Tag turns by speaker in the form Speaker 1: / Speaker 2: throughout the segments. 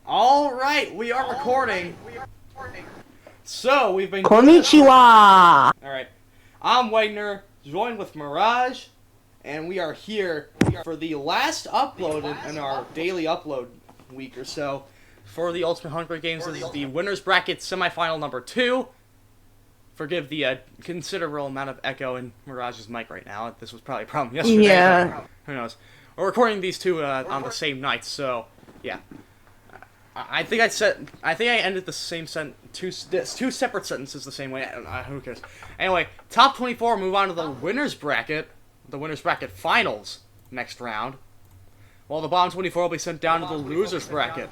Speaker 1: All right, we are recording. So we've been.
Speaker 2: Konnichiwa!
Speaker 1: All right, I'm Wagner, joined with Mirage, and we are here for the last upload in our daily upload week or so for the Ultimate Hunger Games. This is the winners bracket semifinal number 2. Forgive the considerable amount of echo in Mirage's mic right now. This was probably a problem yesterday.
Speaker 2: Yeah.
Speaker 1: Who knows? We're recording these two on the same night, so yeah. I think I ended the same two separate sentences the same way. Who cares? Anyway, top 24 move on to the winners bracket finals next round, while the bottom 24 will be sent down to the losers bracket.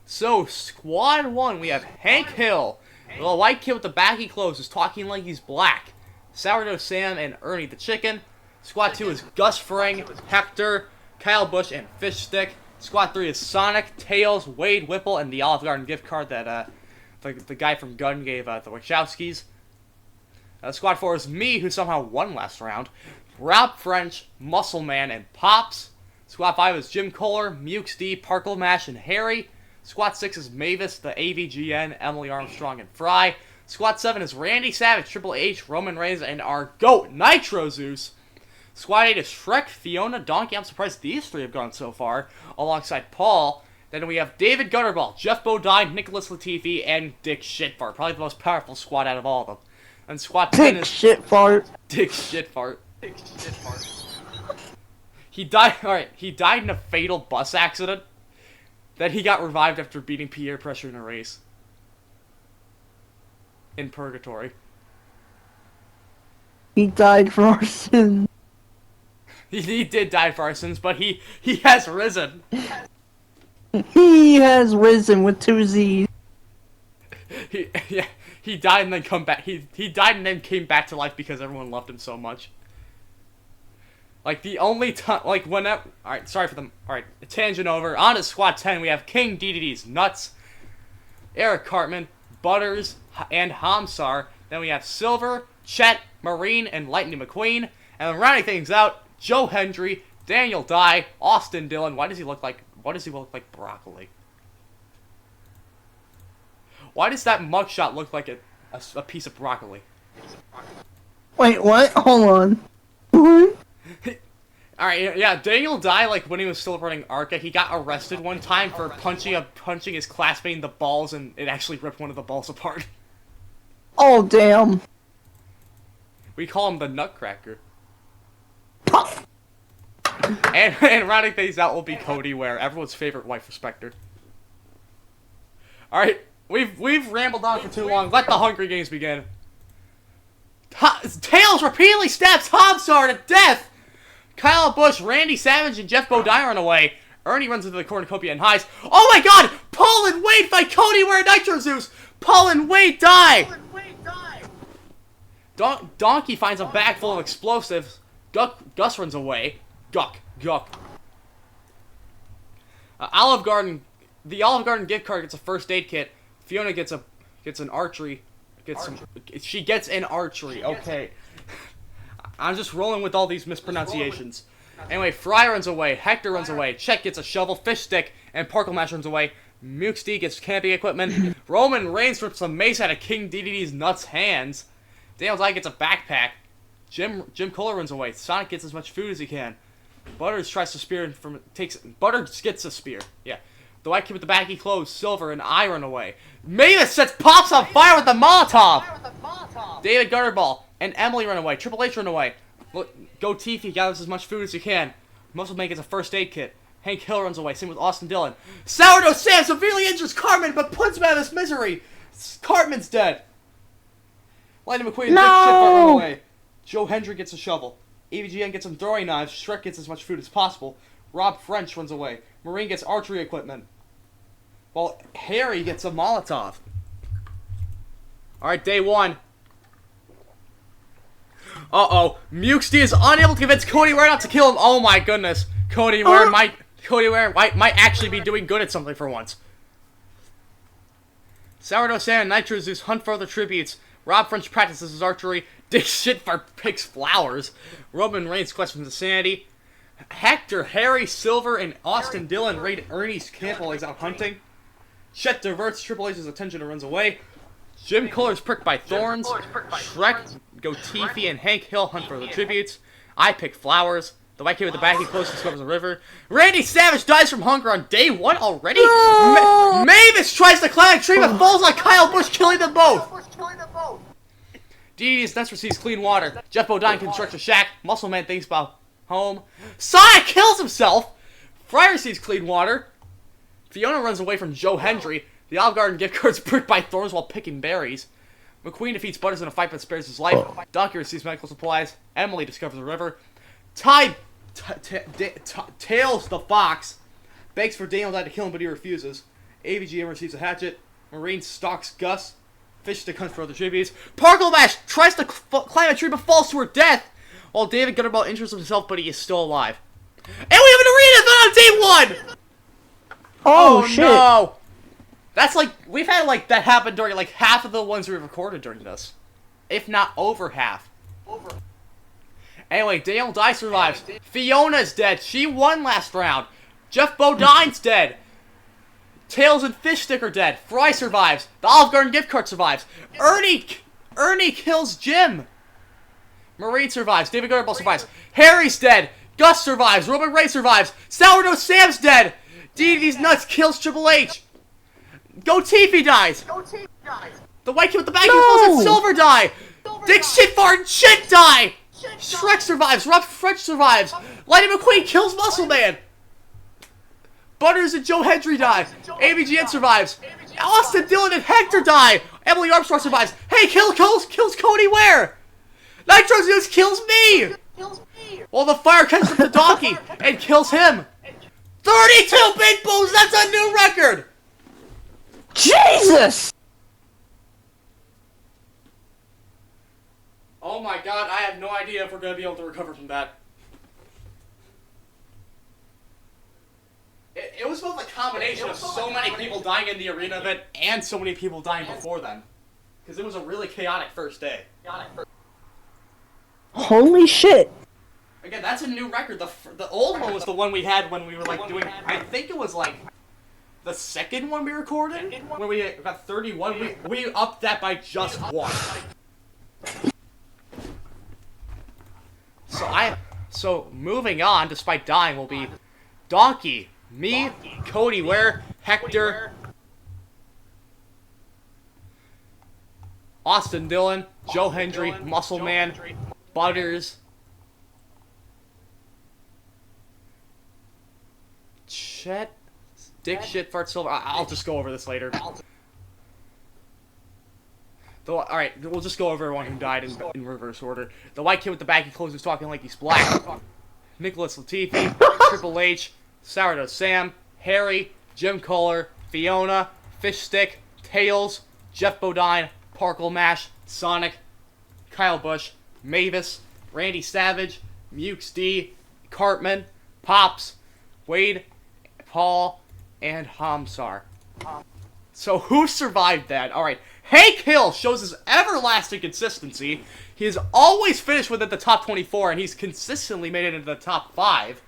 Speaker 1: So squad 1, we have Hank Hill, the white kid with the baggy clothes who's talking like he's black. Sourdough Sam and Ernie the chicken. Squad 2 is Gus Fring, Hector, Kyle Busch, and Fish Stick. Squad 3 is Sonic, Tails, Wade Whipple, and the Olive Garden gift card that the guy from Gunn gave the Wachowskis. Squad 4 is me, who somehow won last round. Rob French, Muscle Man, and Pops. Squad 5 is Jim Kohler, Mukes D, Parkle Mash, and Harry. Squad 6 is Mavis, the AVGN, Emily Armstrong, and Fry. Squad 7 is Randy Savage, Triple H, Roman Reigns, and our GOAT, Nitro Zeus. Squad 8 is Shrek, Fiona, Donkey. I'm surprised these 3 have gone so far, alongside Paul. Then we have David Gutterball, Jeff Bodine, Nicholas Latifi, and Dick Shitfart. Probably the most powerful squad out of all of them. And Squad 10 is... Dick Shitfart. He died... Alright, he died in a fatal bus accident. Then he got revived after beating peer pressure in a race. In purgatory.
Speaker 2: He died for our sins.
Speaker 1: He did die for our sins, but he has risen.
Speaker 2: He has risen with 2 Z's.
Speaker 1: He died and then come back. He died and then came back to life because everyone loved him so much. Like the only time, like whenever. All right, sorry for them. All right, tangent over. On to Squad 10, we have King DDD's Nuts, Eric Cartman, Butters, and Hamsar. Then we have Silver, Chet, Marine, and Lightning McQueen. And then rounding things out, Joe Hendry, Daniel Dye, Austin Dillon. Why does he look like broccoli? Why does that mugshot look like a piece of broccoli?
Speaker 2: Wait, what? Hold on. What?
Speaker 1: Alright, yeah, Daniel Dye, like, when he was still running Arca, he got arrested one time for punching his classmate in the balls, and it actually ripped one of the balls apart.
Speaker 2: Oh, damn.
Speaker 1: We call him the Nutcracker. And rounding things out will be Cody Ware, everyone's favorite wife respecter. Alright, we've rambled on for too long. Let the Hunger Games begin. Tails repeatedly stabs Hamsar to death! Kyle Busch, Randy Savage, and Jeff Bodine run away. Ernie runs into the cornucopia and hides. Oh my god! Paul and Wade fight Cody Ware and Nitro Zeus! Paul and Wade die! Donkey finds a bag full of explosives. Gus runs away. Guck. Olive Garden. The Olive Garden gift card gets a first aid kit. Fiona gets an archery. She gets an archery. Okay. I'm just rolling with all these mispronunciations. Anyway, Fry runs away. Hector runs away. Chet gets a shovel, fish stick, and Parkle Mash runs away. Mukes D gets camping equipment. Roman Reigns rips a mace out of King DDD's nuts hands. Daniel Dye gets a backpack. Jim Kohler runs away. Sonic gets as much food as he can. Butters tries to spear from Butters gets a spear. Yeah. The white kid with the baggy clothes, Silver, and I run away. Mavis sets Pops on fire with the Molotov! David Gutterball and Emily run away. Triple H run away. Go Tiffy gathers as much food as he can. Muscle Man gets a first aid kit. Hank Hill runs away. Same with Austin Dillon. Sourdough Sam severely injures Cartman but puts him out of his misery. Cartman's dead. Lightning McQueen and Dick Shitfart run away. Joe Hendry gets a shovel. AVGN gets some throwing knives. Shrek gets as much food as possible. Rob French runs away. Marine gets archery equipment. While Harry gets a Molotov. Alright, day 1. Uh-oh. Mukes D is unable to convince Cody Ware not to kill him. Oh my goodness. Cody Ware might actually be doing good at something for once. Sourdough Sam and Nitro Zeus hunt for other tributes. Rob French practices his archery. Dick Shitfart picks flowers. Roman Reigns questions insanity. Hector, Harry, Silver, and Austin Dillon raid Ernie's camp while he's out hunting. Chet diverts Triple H's attention and runs away. Jim Culler's pricked by thorns. Shrek, Gotifi, and Hank Hill hunt for the tributes. I pick flowers. The white kid with the baggy clothes discovers a river. Randy Savage dies from hunger on day 1 already?
Speaker 2: No!
Speaker 1: Mavis tries to climb a tree but falls on Kyle Busch, killing them both! Dee Dee's nest receives clean water. Jeff Bodine constructs a shack. Muscle Man thinks about home. Sonic kills himself! Fryer sees clean water. Fiona runs away from Joe Hendry. The Olive Garden gift card's pricked by thorns while picking berries. McQueen defeats Butters in a fight but spares his life. Donkey receives medical supplies. Emily discovers a river. Ty tails the fox. Begs for Daniel to kill him but he refuses. AVGM receives a hatchet. Marine stalks Gus. Fish stick hunts for other tributes. Parkle Mash tries to climb a tree but falls to her death. While David Gutterball injures himself but he is still alive. And we have an arena event on day 1!
Speaker 2: Oh shit!
Speaker 1: No! That's like, we've had like that happen during like half of the ones we recorded during this. If not over half. Anyway, Daniel Dye survives. Fiona's dead. She won last round. Jeff Bodine's dead. Tails and Fish Stick are dead. Fry survives. The Olive Garden gift card survives. Ernie kills Jim. Marine survives. David Gutterball survives. Harry's dead. Gus survives. Roman Ray survives. Sourdough Sam's dead. Dee Dee's Nuts kills Triple H. Gotifi dies. The white kid with the baggy clothes and Silver die. Dick Shitfart and Shit die. Shrek survives. Rob French survives. Lightning McQueen kills Muscle Man. Butters and Joe Hendry die. ABGN survives. Austin Dillon and Hector die. Emily Armstrong survives. Hey, kills Cody Ware. Nitro Zeus kills me. While the fire catches up the donkey and kills him. 32 big booms. That's a new record.
Speaker 2: Jesus!
Speaker 1: Oh my god, I have no idea if we're going to be able to recover from that. It was both a combination of so many people dying in the arena event and so many people dying before then. Because it was a really chaotic first day.
Speaker 2: Holy shit!
Speaker 1: Again, that's a new record. The old one was the one we had when we were like doing, I think it was like the second one we recorded, where we got 31. We upped that by just 1. So moving on, despite dying, will be Donkey, me, Cody Ware, Hector, Austin Dillon, Joe Hendry, Muscle Man, Butters, Chet, Dick Shitfart Silver. I'll just go over this later. Alright, we'll just go over everyone who died in reverse order. The white kid with the baggy clothes who's talking like he's black. Nicholas Latifi, Triple H, Sourdough Sam, Harry, Jim Kohler, Fiona, Fish Stick, Tails, Jeff Bodine, Parkle Mash, Sonic, Kyle Busch, Mavis, Randy Savage, Mukes D, Cartman, Pops, Wade, Paul, and Hamsar. So who survived that? Alright, Hank Hill shows his everlasting consistency. He has always finished within the top 24, and he's consistently made it into the top 5.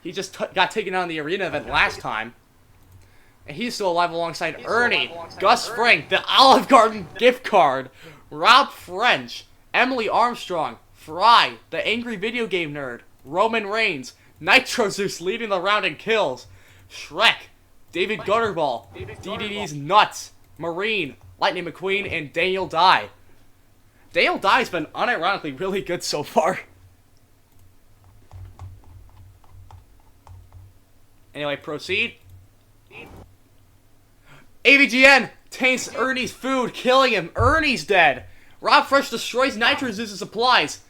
Speaker 1: He just got taken out in the arena event last time. And he's still alive alongside Ernie, Gus Fring, the Olive Garden gift card, Rob French, Emily Armstrong, Fry, the angry video game nerd, Roman Reigns, Nitro Zeus leading the round in kills, Shrek, David Gutterball, DDD's Nuts, Marine, Lightning McQueen, and Daniel Dye. Daniel Dye's been unironically really good so far. Anyway, proceed. AVGN taints Ernie's food, killing him. Ernie's dead. Rob Fresh destroys Nitro Zeus's supplies.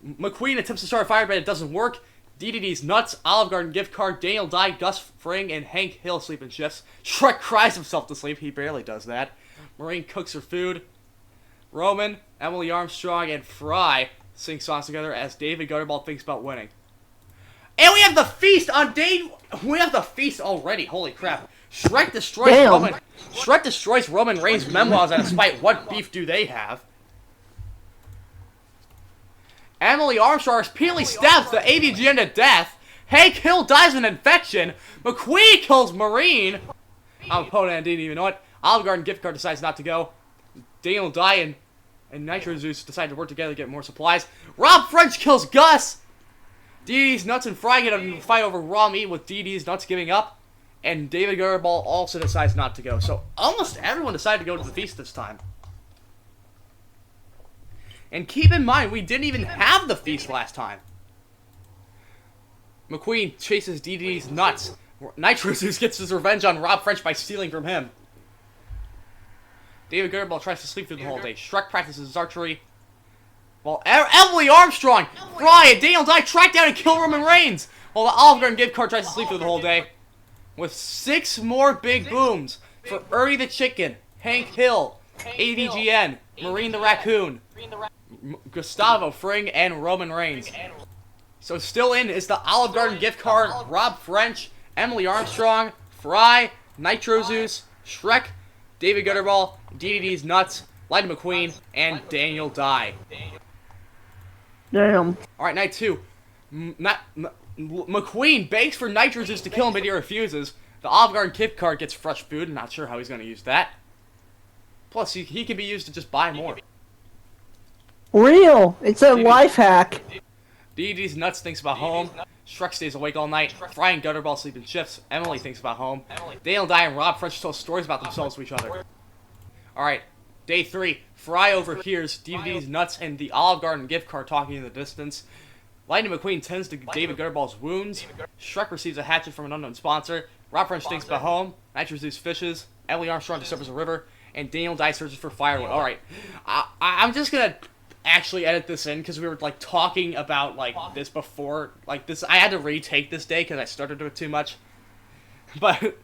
Speaker 1: McQueen attempts to start a fire, but it doesn't work. DDD's Nuts, Olive Garden gift card, Daniel Dye, Gus Fring, and Hank Hill sleep in shifts. Shrek cries himself to sleep. He barely does that. Marine cooks her food. Roman, Emily Armstrong, and Fry sing songs together as David Gutterball thinks about winning. And we have the feast on day... We have the feast already. Holy crap. Shrek destroys Roman... Shrek destroys Roman Reigns' memoirs, and despite what beef do they have? Emily Armstrong repeatedly stabs the AVGN to death. Hank Hill dies of an infection. McQueen kills Marine. Our opponent didn't even know it. Olive Garden gift card decides not to go. Daniel die and Nitro Zeus decide to work together to get more supplies. Rob French kills Gus. DD's Nuts and Fry get a fight over raw meat with DD's Nuts giving up. And David Gutterball also decides not to go. So almost everyone decided to go to the feast this time. And keep in mind, we didn't even have the feast last time. McQueen chases DD's Nuts. Nitro Zeus gets his revenge on Rob French by stealing from him. David Gutterball tries to sleep through the whole day. Shrek practices his archery. While Emily Armstrong, Fry, and Daniel Dye track down and kill Roman Reigns. While the Olive Garden gift card tries to sleep through the whole day. With 6 more big booms for Ernie the Chicken, Hank Hill, AVGN, Marine the Raccoon, Gustavo Fring, and Roman Reigns. So still in is the Olive Garden gift card, Rob French, Emily Armstrong, Fry, Nitro Zeus, Shrek, David Gutterball, DDD's Nuts, Lightning McQueen, and Daniel Dye.
Speaker 2: Damn.
Speaker 1: Alright, night 2. McQueen begs for Nitro Zeus to kill him, but he refuses. The Olive Garden gift card gets fresh food. Not sure how he's going to use that. Plus, he can be used to just buy more.
Speaker 2: Real. It's a life hack.
Speaker 1: DD's Nuts thinks about home. Shrek stays awake all night. Fry and Gutterball sleep in shifts. Emily thinks about home. Daniel Dye and Rob French tell stories about themselves to each other. Alright, day 3. Fry overhears DD's Nuts and the Olive Garden gift card talking in the distance. Lightning McQueen tends to David Gutterball's wounds. Shrek receives a hatchet from an unknown sponsor. Rob French thinks about home. Nitro Zeus fishes. Emily Armstrong discovers a river. And Daniel Dye searches for firewood. Alright, I'm just gonna actually edit this in because we were like talking about like this before. Like this, I had to retake this day because I started with too much. But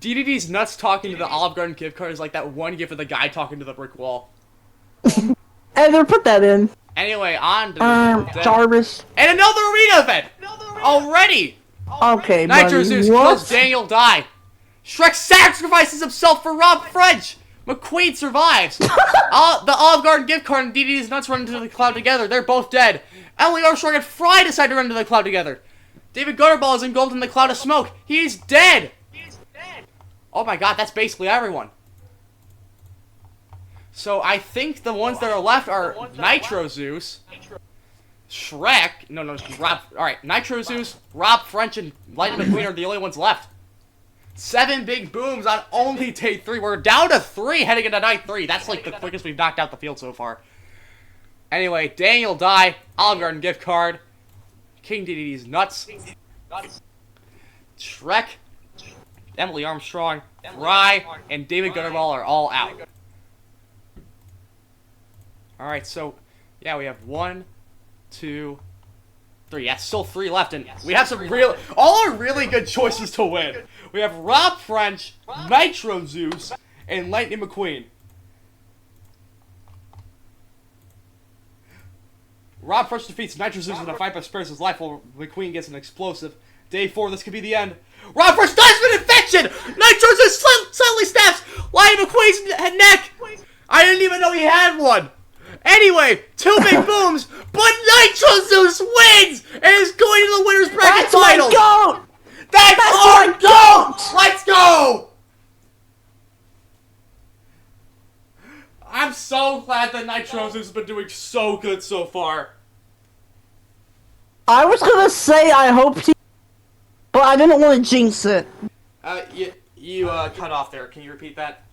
Speaker 1: DDD's Nuts talking to the Olive Garden gift card is like that one gift of the guy talking to the brick wall.
Speaker 2: And they put that in.
Speaker 1: Anyway, on to
Speaker 2: Jarvis.
Speaker 1: And another arena event! Already!
Speaker 2: Okay,
Speaker 1: Nitro
Speaker 2: buddy.
Speaker 1: Zeus
Speaker 2: What?
Speaker 1: kills Daniel Dye. Shrek sacrifices himself for Rob French. McQueen survives. The Olive Garden gift card and DDD's Nuts run into the cloud together. They're both dead. Emily Armstrong and Fry decide to run into the cloud together. David Gutterball is engulfed in the cloud of smoke. He's dead. Oh my god, that's basically everyone. So I think the ones that are left are Nitro Zeus, Shrek, Rob, alright, Nitro Zeus, Rob French, and Lightning McQueen are the only ones left. 7 big booms on only day 3. We're down to 3 heading into night 3. That's like the quickest we've knocked out the field so far. Anyway, Daniel Dye, Olive Garden gift card, King DDD's Nuts, Shrek, Emily Armstrong, Fry, and David Gutterball are all out. Alright, so, yeah, we have 1, 2, 3. Yeah, still 3 left, and we have some all are really good choices to win. We have Rob French, Nitro Zeus, and Lightning McQueen. Rob French defeats Nitro Zeus in a fight but spares his life while McQueen gets an explosive. Day 4, this could be the end. Rob French dies of an infection! Nitro Zeus suddenly stabs Lightning McQueen's neck! I didn't even know he had one! Anyway, 2 big booms, but Nitro Zeus wins and is going to the winner's bracket finals.
Speaker 2: That's my goat.
Speaker 1: That's our goat. Let's go. I'm so glad that Nitro Zeus has been doing so good so far.
Speaker 2: I was gonna say I hope he, but I didn't want to jinx it.
Speaker 1: You cut off there. Can you repeat that?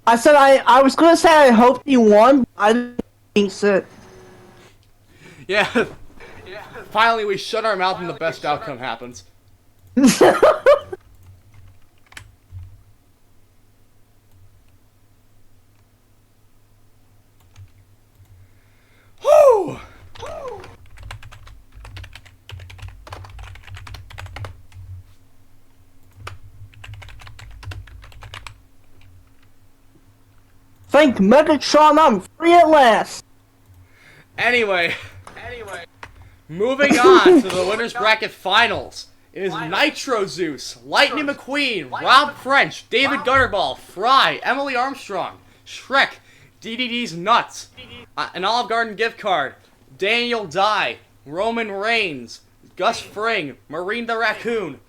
Speaker 2: I said I was gonna say I hoped he won, but I didn't jinx it.
Speaker 1: Yeah. Finally, we shut our mouth and the best outcome happens. Whew!
Speaker 2: Thank Megatron, I'm free at last.
Speaker 1: Anyway, moving on to the winner's bracket finals. It is Nitro Zeus, Lightning McQueen, Rob French, David Gutterball, Fry, Emily Armstrong, Shrek, DDD's Nuts, an Olive Garden gift card, Daniel Dye, Roman Reigns, Gus Fring, Marine the Raccoon,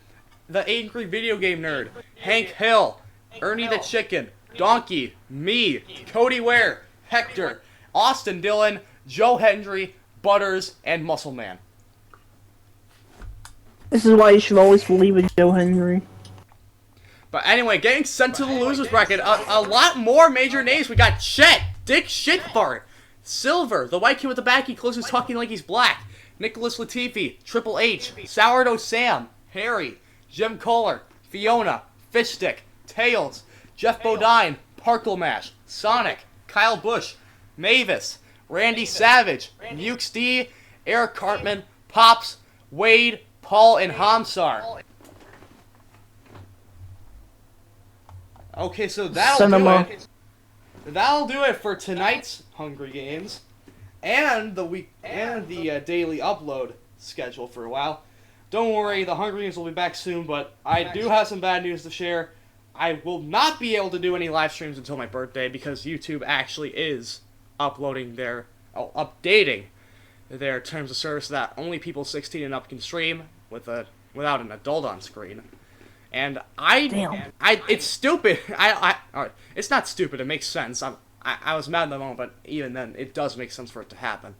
Speaker 1: the Angry Video Game Nerd, Hank Hill, Ernie the Chicken, Donkey, me, Cody Ware, Hector, Austin Dillon, Joe Hendry, Butters, and Muscle Man.
Speaker 2: This is why you should always believe in Joe Henry.
Speaker 1: But anyway, getting sent to the losers bracket, a lot more major names. We got Chet, Dick Shitfart, Silver, the white kid with the baggy clothes who's talking like he's black, Nicholas Latifi, Triple H, Sourdough Sam, Harry, Jim Kohler, Fiona, Fishstick, Tails, Jeff Bodine, Parklemash, Sonic, Kyle Busch, Mavis, Randy Savage, Ukes D, Eric Cartman, Pops, Wade, Paul, and Hamsar. Okay, so that'll do it. That'll do it for tonight's Hungry Games, and the daily upload schedule for a while. Don't worry, the Hungry Games will be back soon, but I do have some bad news to share. I will not be able to do any live streams until my birthday because YouTube actually is updating their terms of service that only people 16 and up can stream without an adult on screen. And it's stupid. Alright, it's not stupid. It makes sense. I was mad in the moment, but even then, it does make sense for it to happen.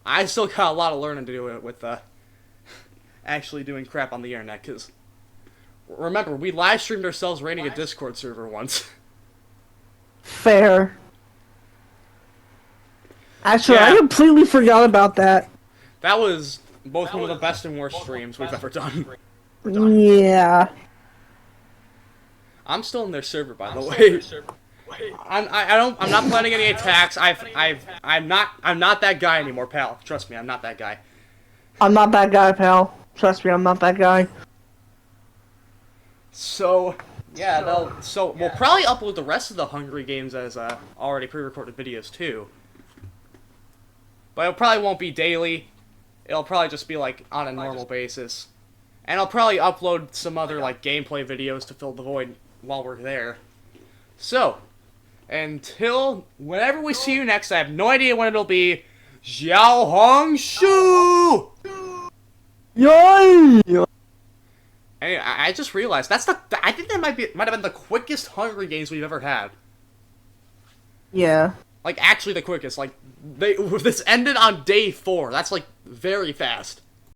Speaker 1: I still got a lot of learning to do with actually doing crap on the internet. Because remember, we live streamed ourselves running a Discord server once.
Speaker 2: Fair. Actually,
Speaker 1: Yeah.
Speaker 2: I completely forgot about that.
Speaker 1: That was both one of the best and worst streams we've ever done.
Speaker 2: Yeah.
Speaker 1: I'm still in their server, by the way. I'm not planning any attacks. I'm not that guy anymore, pal. Trust me, I'm not that guy.
Speaker 2: I'm not that guy, pal. Trust me, I'm not that guy.
Speaker 1: So, yeah, we'll probably upload the rest of the Hungry Games as already pre-recorded videos too. But it probably won't be daily. It'll probably just be like on a normal basis. And I'll probably upload some other like gameplay videos to fill the void while we're there. So, until whenever we see you next, I have no idea when it'll be. Xiao Hong Shu!
Speaker 2: Yay!
Speaker 1: Anyway, I just realized I think that might have been the quickest Hungry Games we've ever had.
Speaker 2: Yeah.
Speaker 1: Like actually the quickest. Like this ended on day 4. That's like very fast.